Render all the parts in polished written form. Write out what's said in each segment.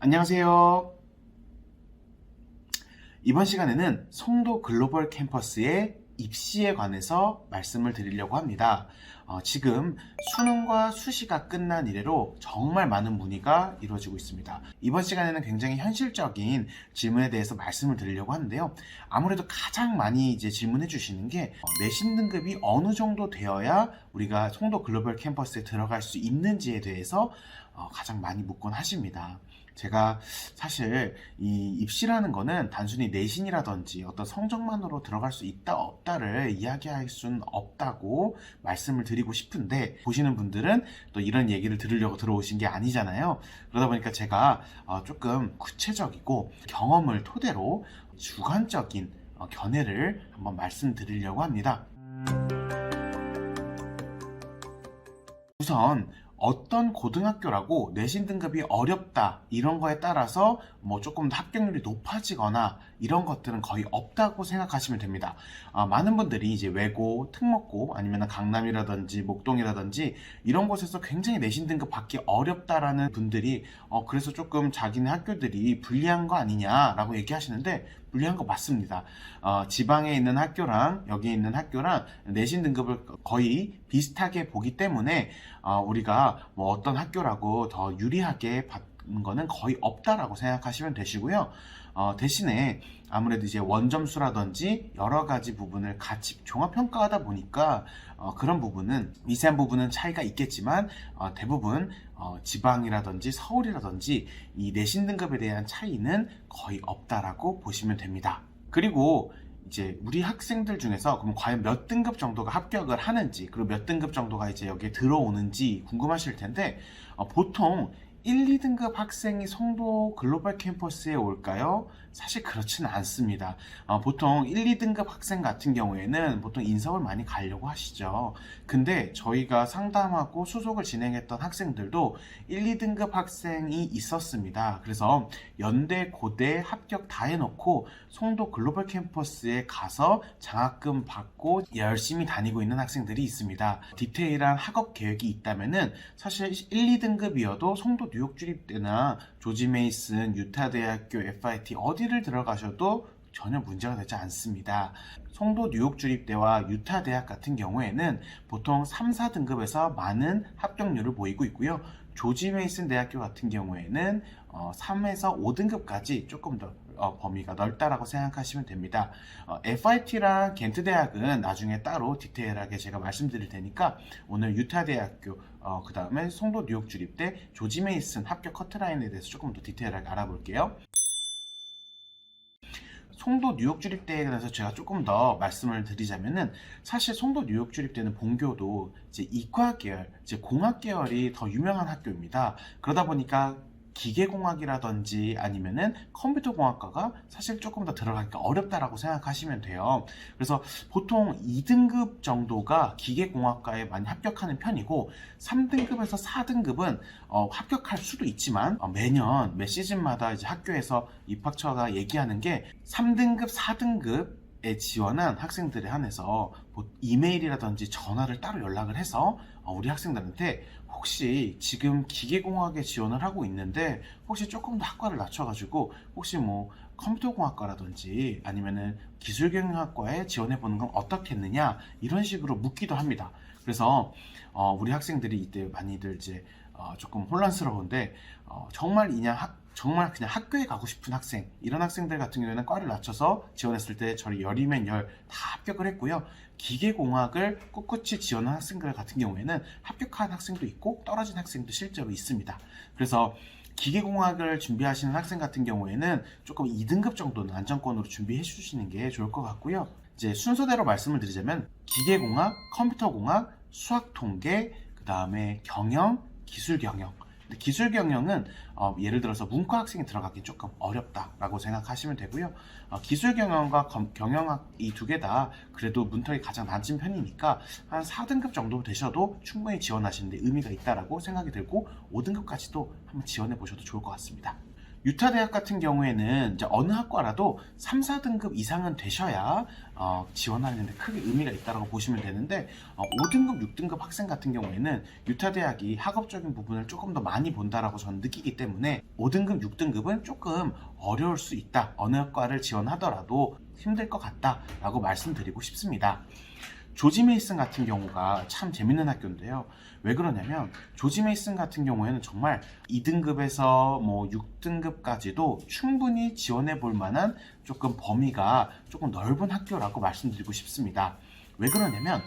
안녕하세요. 이번 시간에는 송도 글로벌 캠퍼스의 입시에 관해서 말씀을 드리려고 합니다. 지금 수능과 수시가 끝난 이래로 정말 많은 문의가 이루어지고 있습니다. 이번 시간에는 굉장히 현실적인 질문에 대해서 말씀을 드리려고 하는데요. 아무래도 가장 많이 질문해 주시는 게 내신 등급이 어느 정도 되어야 우리가 송도 글로벌 캠퍼스에 들어갈 수 있는지에 대해서 가장 많이 묻곤 하십니다. 제가 사실 이 입시라는 거는 단순히 내신이라든지 어떤 성적만으로 들어갈 수 있다 없다를 이야기할 수는 없다고 말씀을 드리고 싶은데, 보시는 분들은 또 이런 얘기를 들으려고 들어오신 게 아니잖아요. 그러다 보니까 제가 조금 구체적이고 경험을 토대로 주관적인 견해를 한번 말씀드리려고 합니다. 우선 어떤 고등학교라고 내신 등급이 어렵다 이런 거에 따라서 조금 더 합격률이 높아지거나 이런 것들은 거의 없다고 생각하시면 됩니다. 많은 분들이 외고, 특목고 아니면 강남이라든지 목동이라든지 이런 곳에서 굉장히 내신 등급 받기 어렵다라는 분들이 그래서 조금 자기네 학교들이 불리한 거 아니냐라고 얘기하시는데, 불리한 거 맞습니다. 지방에 있는 학교랑 여기 있는 학교랑 내신 등급을 거의 비슷하게 보기 때문에 우리가 어떤 학교라고 더 유리하게 받는 거는 거의 없다라고 생각하시면 되시고요. 대신에 아무래도 원점수라든지 여러 가지 부분을 같이 종합평가하다 보니까 그런 부분은 미세한 부분은 차이가 있겠지만 대부분 지방이라든지 서울이라든지 이 내신 등급에 대한 차이는 거의 없다라고 보시면 됩니다. 그리고 우리 학생들 중에서 그럼 과연 몇 등급 정도가 합격을 하는지, 그리고 몇 등급 정도가 여기에 들어오는지 궁금하실 텐데, 보통 1, 2등급 학생이 송도 글로벌 캠퍼스에 올까요? 사실 그렇지는 않습니다. 보통 1, 2등급 학생 같은 경우에는 보통 인서울 많이 가려고 하시죠. 근데 저희가 상담하고 수속을 진행했던 학생들도 1, 2등급 학생이 있었습니다. 그래서 연대, 고대 합격 다 해놓고 송도 글로벌 캠퍼스에 가서 장학금 받고 열심히 다니고 있는 학생들이 있습니다. 디테일한 학업 계획이 있다면은 사실 1, 2등급이어도 송도 뉴욕 주립대나 조지 메이슨, 유타 대학교, FIT 어디를 들어가셔도 전혀 문제가 되지 않습니다. 송도 뉴욕 주립대와 유타 대학 같은 경우에는 보통 3, 4등급에서 많은 합격률을 보이고 있고요. 조지 메이슨 대학교 같은 경우에는 3에서 5등급까지 조금 더 범위가 넓다라고 생각하시면 됩니다. FIT랑 겐트 대학은 나중에 따로 디테일하게 제가 말씀드릴 테니까 오늘 유타 대학교, 그 다음에 송도 뉴욕 주립대, 조지 메이슨 합격 커트라인에 대해서 조금 더 디테일하게 알아볼게요. 송도 뉴욕 주립대에 대해서 제가 조금 더 말씀을 드리자면은, 사실 송도 뉴욕 주립대는 본교도 이과 계열, 공학 계열이 더 유명한 학교입니다. 그러다 보니까 기계공학이라든지 아니면은 컴퓨터공학과가 사실 조금 더 들어가기가 어렵다라고 생각하시면 돼요. 그래서 보통 2등급 정도가 기계공학과에 많이 합격하는 편이고, 3등급에서 4등급은 합격할 수도 있지만 매년 매 시즌마다 학교에서 입학처가 얘기하는 게 3등급, 4등급에 지원한 학생들에 한해서 이메일이라든지 전화를 따로 연락을 해서 우리 학생들한테 혹시 지금 기계공학에 지원을 하고 있는데 혹시 조금 더 학과를 낮춰가지고 혹시 컴퓨터공학과라든지 아니면은 기술경영학과에 지원해보는 건 어떻겠느냐, 이런 식으로 묻기도 합니다. 그래서 우리 학생들이 이때 많이들 조금 혼란스러운데, 정말 그냥 학교에 가고 싶은 학생, 이런 학생들 같은 경우에는 과를 낮춰서 지원했을 때 저희 열이면 열 다 합격을 했고요. 기계공학을 꿋꿋이 지원한 학생들 같은 경우에는 합격한 학생도 있고 떨어진 학생도 실제로 있습니다. 그래서 기계공학을 준비하시는 학생 같은 경우에는 조금 2등급 정도는 안정권으로 준비해 주시는 게 좋을 것 같고요. 순서대로 말씀을 드리자면 기계공학, 컴퓨터공학, 수학통계, 그 다음에 경영, 기술경영. 기술경영은 예를 들어서 문과 학생이 들어가기 조금 어렵다라고 생각하시면 되고요. 기술경영과 경영학 이 두 개 다 그래도 문턱이 가장 낮은 편이니까 한 4등급 정도 되셔도 충분히 지원하시는데 의미가 있다라고 생각이 들고 5등급까지도 한번 지원해 보셔도 좋을 것 같습니다. 유타 대학 같은 경우에는 이제 어느 학과라도 3, 4등급 이상은 되셔야 지원하는데 크게 의미가 있다고 보시면 되는데 5등급, 6등급 학생 같은 경우에는 유타 대학이 학업적인 부분을 조금 더 많이 본다라고 저는 느끼기 때문에 5등급, 6등급은 조금 어려울 수 있다. 어느 학과를 지원하더라도 힘들 것 같다라고 말씀드리고 싶습니다. 조지 메이슨 같은 경우가 참 재밌는 학교인데요. 왜 그러냐면 조지 메이슨 같은 경우에는 정말 2등급에서 뭐 6등급까지도 충분히 지원해 볼 만한 조금 범위가 조금 넓은 학교라고 말씀드리고 싶습니다. 왜 그러냐면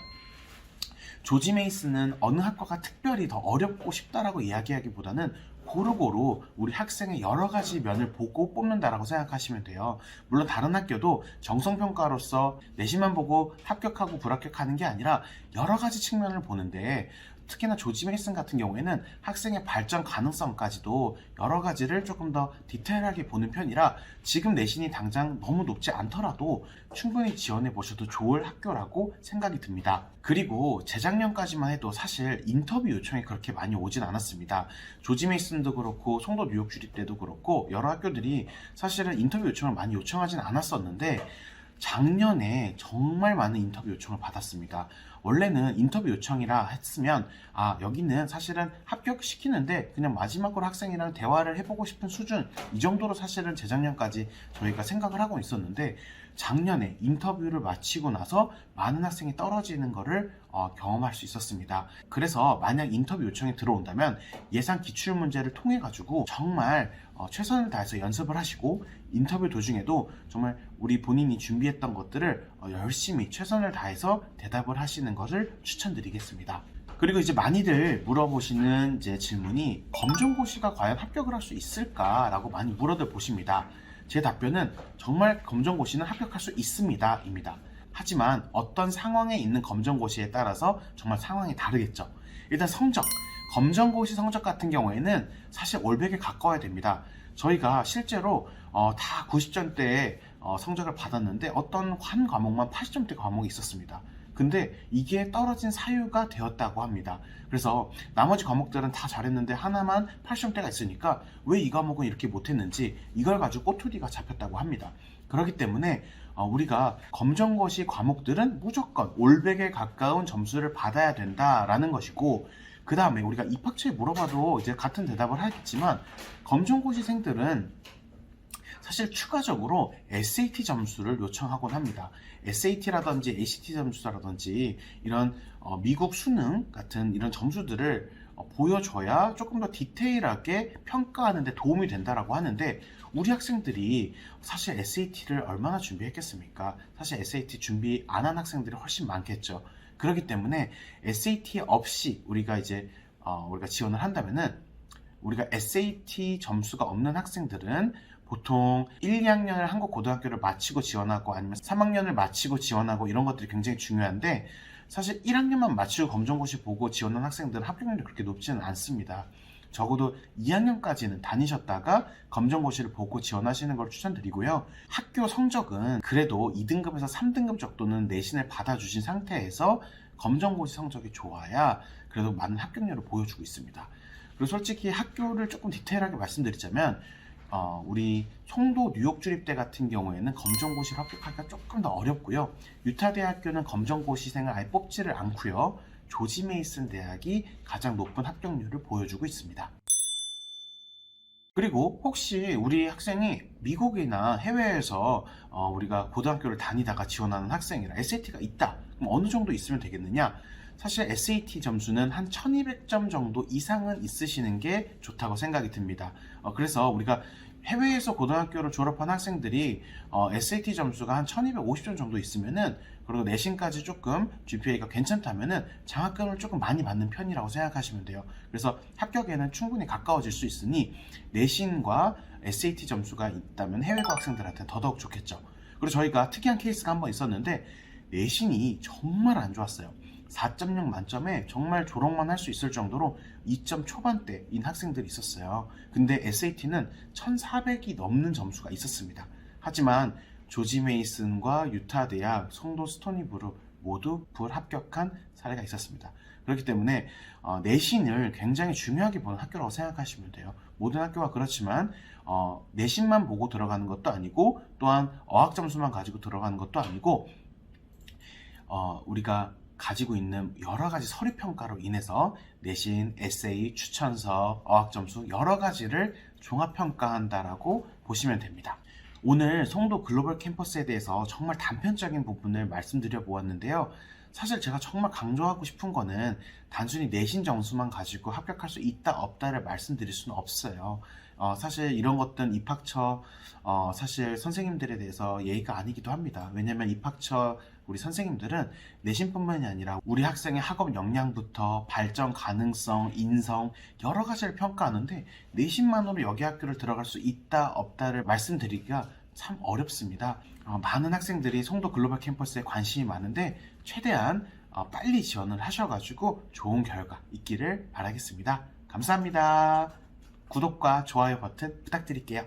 조지 메이슨은 어느 학과가 특별히 더 어렵고 쉽다라고 이야기하기보다는 고루고루 우리 학생의 여러 가지 면을 보고 뽑는다라고 생각하시면 돼요. 물론 다른 학교도 정성평가로서 내신만 보고 합격하고 불합격하는 게 아니라 여러 가지 측면을 보는데 특히나 조지 메이슨 같은 경우에는 학생의 발전 가능성까지도 여러 가지를 조금 더 디테일하게 보는 편이라 지금 내신이 당장 너무 높지 않더라도 충분히 지원해 보셔도 좋을 학교라고 생각이 듭니다. 그리고 재작년까지만 해도 사실 인터뷰 요청이 그렇게 많이 오진 않았습니다. 조지 메이슨도 그렇고 송도 뉴욕 주립대도 그렇고 여러 학교들이 사실은 인터뷰 요청을 많이 요청하진 않았었는데 작년에 정말 많은 인터뷰 요청을 받았습니다. 원래는 인터뷰 요청이라 했으면 여기는 사실은 합격시키는데 그냥 마지막으로 학생이랑 대화를 해보고 싶은 수준, 이 정도로 사실은 재작년까지 저희가 생각을 하고 있었는데 작년에 인터뷰를 마치고 나서 많은 학생이 떨어지는 것을 경험할 수 있었습니다. 그래서 만약 인터뷰 요청이 들어온다면 예상 기출문제를 통해 가지고 정말 최선을 다해서 연습을 하시고 인터뷰 도중에도 정말 우리 본인이 준비했던 것들을 열심히 최선을 다해서 대답을 하시는 것을 추천드리겠습니다. 그리고 이제 많이들 물어보시는 이제 질문이 검정고시가 과연 합격을 할 수 있을까라고 많이 물어들 보십니다. 제 답변은 정말 검정고시는 합격할 수 있습니다 입니다. 하지만 어떤 상황에 있는 검정고시에 따라서 정말 상황이 다르겠죠. 일단 성적, 검정고시 성적 같은 경우에는 사실 올백에 가까워야 됩니다. 저희가 실제로 다 90점대의 성적을 받았는데 어떤 한 과목만 80점대 과목이 있었습니다. 근데 이게 떨어진 사유가 되었다고 합니다. 그래서 나머지 과목들은 다 잘했는데 하나만 80점대가 있으니까 왜 이 과목은 이렇게 못했는지 이걸 가지고 꼬투리가 잡혔다고 합니다. 그렇기 때문에 우리가 검정고시 과목들은 무조건 올백에 가까운 점수를 받아야 된다라는 것이고, 그 다음에 우리가 입학처에 물어봐도 이제 같은 대답을 하겠지만 검정고시생들은 사실 추가적으로 SAT 점수를 요청하곤 합니다. SAT라든지 ACT 점수라든지 이런 미국 수능 같은 이런 점수들을 보여줘야 조금 더 디테일하게 평가하는 데 도움이 된다라고 하는데 우리 학생들이 사실 SAT를 얼마나 준비했겠습니까? 사실 SAT 준비 안 한 학생들이 훨씬 많겠죠. 그렇기 때문에 SAT 없이 우리가 이제 우리가 지원을 한다면은 우리가 SAT 점수가 없는 학생들은 보통 1, 2학년을 한국 고등학교를 마치고 지원하고 아니면 3학년을 마치고 지원하고 이런 것들이 굉장히 중요한데 사실 1학년만 마치고 검정고시 보고 지원한 학생들은 합격률이 그렇게 높지는 않습니다. 적어도 2학년까지는 다니셨다가 검정고시를 보고 지원하시는 걸 추천드리고요. 학교 성적은 그래도 2등급에서 3등급 정도는 내신을 받아주신 상태에서 검정고시 성적이 좋아야 그래도 많은 합격률을 보여주고 있습니다. 그리고 솔직히 학교를 조금 디테일하게 말씀드리자면 우리 송도 뉴욕 주립대 같은 경우에는 검정고시를 합격하기가 조금 더 어렵고요. 유타 대학교는 검정고시생을 아예 뽑지를 않고요. 조지 메이슨 대학이 가장 높은 합격률을 보여주고 있습니다. 그리고 혹시 우리 학생이 미국이나 해외에서 우리가 고등학교를 다니다가 지원하는 학생이라 SAT가 있다. 그럼 어느 정도 있으면 되겠느냐? 사실 SAT 점수는 한 1200점 정도 이상은 있으시는 게 좋다고 생각이 듭니다. 그래서 우리가 해외에서 고등학교를 졸업한 학생들이 SAT 점수가 한 1250점 정도 있으면은 그리고 내신까지 조금 GPA가 괜찮다면은 장학금을 조금 많이 받는 편이라고 생각하시면 돼요. 그래서 합격에는 충분히 가까워질 수 있으니 내신과 SAT 점수가 있다면 해외 학생들한테 더더욱 좋겠죠. 그리고 저희가 특이한 케이스가 한번 있었는데 내신이 정말 안 좋았어요. 4.0 만점에 정말 졸업만 할 수 있을 정도로 2점 초반대인 학생들이 있었어요. 근데 SAT는 1400이 넘는 점수가 있었습니다. 하지만 조지 메이슨과 유타 대학, 송도 스토니브룩 모두 불합격한 사례가 있었습니다. 그렇기 때문에 내신을 굉장히 중요하게 보는 학교라고 생각하시면 돼요. 모든 학교가 그렇지만 내신만 보고 들어가는 것도 아니고 또한 어학 점수만 가지고 들어가는 것도 아니고 우리가 가지고 있는 여러 가지 서류 평가로 인해서 내신, 에세이, 추천서, 어학 점수 여러 가지를 종합 평가한다라고 보시면 됩니다. 오늘 송도 글로벌 캠퍼스에 대해서 정말 단편적인 부분을 말씀드려 보았는데요. 사실 제가 정말 강조하고 싶은 거는 단순히 내신 점수만 가지고 합격할 수 있다 없다를 말씀드릴 수는 없어요. 사실 이런 것들은 입학처 사실 선생님들에 대해서 예의가 아니기도 합니다. 왜냐면 입학처 우리 선생님들은 내신뿐만이 아니라 우리 학생의 학업 역량부터 발전 가능성, 인성 여러 가지를 평가하는데 내신만으로 여기 학교를 들어갈 수 있다 없다를 말씀드리기가 참 어렵습니다. 많은 학생들이 송도 글로벌 캠퍼스에 관심이 많은데 최대한 빨리 지원을 하셔가지고 좋은 결과 있기를 바라겠습니다. 감사합니다. 구독과 좋아요 버튼 부탁드릴게요.